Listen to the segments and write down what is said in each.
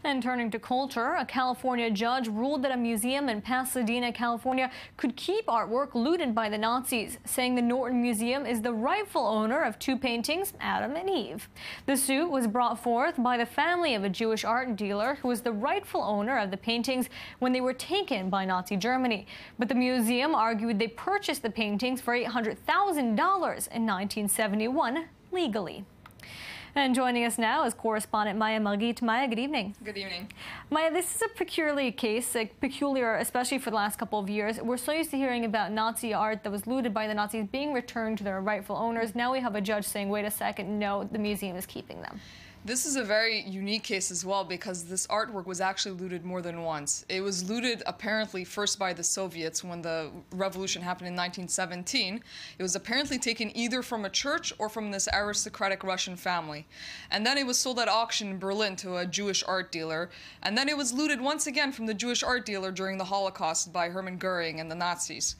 And turning to culture, a California judge ruled that a museum in Pasadena, California could keep artwork looted by the Nazis, saying the Norton Museum is the rightful owner of two paintings, Adam and Eve. The suit was brought forth by the family of a Jewish art dealer who was the rightful owner of the paintings when they were taken by Nazi Germany. But the museum argued they purchased the paintings for $800,000 in 1971 legally. And joining us now is correspondent Maya Malgit. Maya, good evening. Good evening. Maya, this is a peculiar case, peculiar especially for the last couple of years. We're so used to hearing about Nazi art that was looted by the Nazis being returned to their rightful owners. Now we have a judge saying, wait a second, no, the museum is keeping them. This is a very unique case as well because this artwork was actually looted more than once. It was looted apparently first by the Soviets when the revolution happened in 1917. It was apparently taken either from a church or from this aristocratic Russian family. And then it was sold at auction in Berlin to a Jewish art dealer. And then it was looted once again from the Jewish art dealer during the Holocaust by Hermann Goering and the Nazis.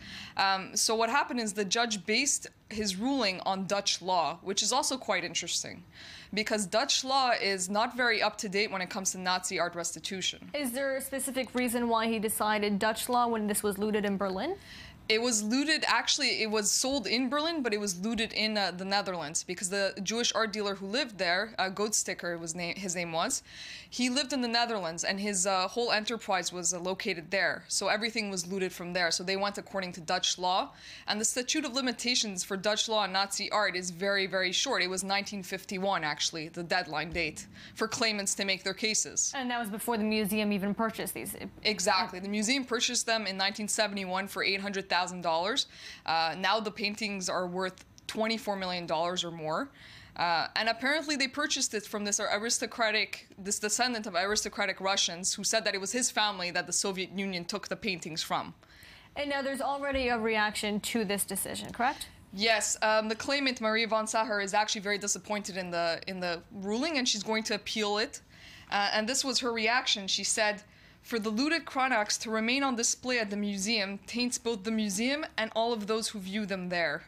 So what happened is the judge based his ruling on Dutch law, which is also quite interesting, because Dutch law is not very up-to-date when it comes to Nazi art restitution. Is there a specific reason why he decided Dutch law when this was looted in Berlin? It was looted, actually, it was sold in Berlin, but it was looted in the Netherlands because the Jewish art dealer who lived there, Goatsticker his name was, he lived in the Netherlands and his whole enterprise was located there. So everything was looted from there. So they went according to Dutch law. And the statute of limitations for Dutch law and Nazi art is very, very short. It was 1951, actually, the deadline date for claimants to make their cases. And that was before the museum even purchased these. Exactly. The museum purchased them in 1971 for $800,000. Now the paintings are worth $24 million or more. And apparently they purchased it from this descendant of aristocratic Russians who said that it was his family that the Soviet Union took the paintings from. And now there's already a reaction to this decision, correct? Yes, the claimant, Maria von Sacher, is actually very disappointed in the ruling, and she's going to appeal it. And this was her reaction. She said, "For the looted Kronachs to remain on display at the museum taints both the museum and all of those who view them there."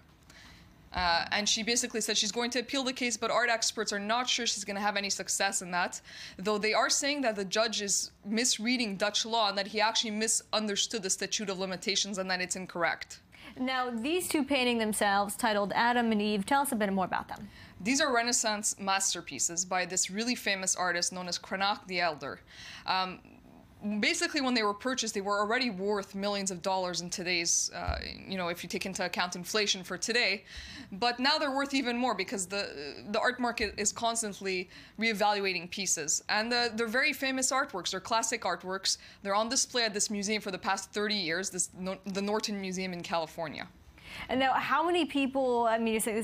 And she basically said she's going to appeal the case, but art experts are not sure she's going to have any success in that, though they are saying that the judge is misreading Dutch law and that he actually misunderstood the statute of limitations and that it's incorrect. Now, these two paintings themselves, titled Adam and Eve, tell us a bit more about them. These are Renaissance masterpieces by this really famous artist known as Cranach the Elder. Basically, when they were purchased, they were already worth millions of dollars in today's, if you take into account inflation for today. But now they're worth even more because the art market is constantly reevaluating pieces. And they're very famous artworks. They're classic artworks. They're on display at this museum for the past 30 years, the Norton Museum in California. And now, how many people, I mean, you say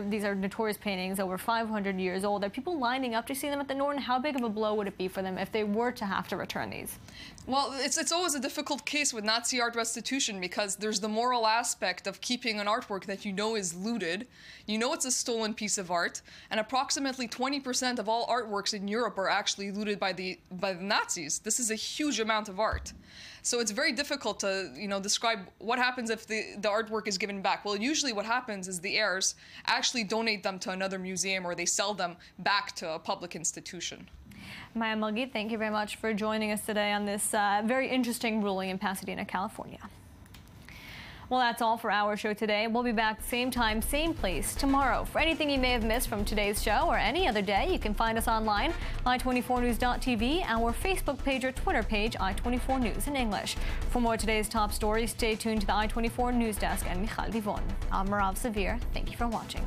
these are notorious paintings, over 500 years old. Are people lining up to see them at the Norton? How big of a blow would it be for them if they were to have to return these? Well, it's always a difficult case with Nazi art restitution because there's the moral aspect of keeping an artwork that you know is looted. You know it's a stolen piece of art, and approximately 20% of all artworks in Europe are actually looted by the Nazis. This is a huge amount of art. So it's very difficult to, describe what happens if the artwork is given back. Well, usually what happens is the heirs actually donate them to another museum or they sell them back to a public institution. Maya Malgit, thank you very much for joining us today on this very interesting ruling in Pasadena, California. Well, that's all for our show today. We'll be back same time, same place tomorrow. For anything you may have missed from today's show or any other day, you can find us online, i24news.tv, our Facebook page or Twitter page, i24 News in English. For more of today's top stories, stay tuned to the i24 News Desk and Michal Vivon. I'm Marav Savir. Thank you for watching.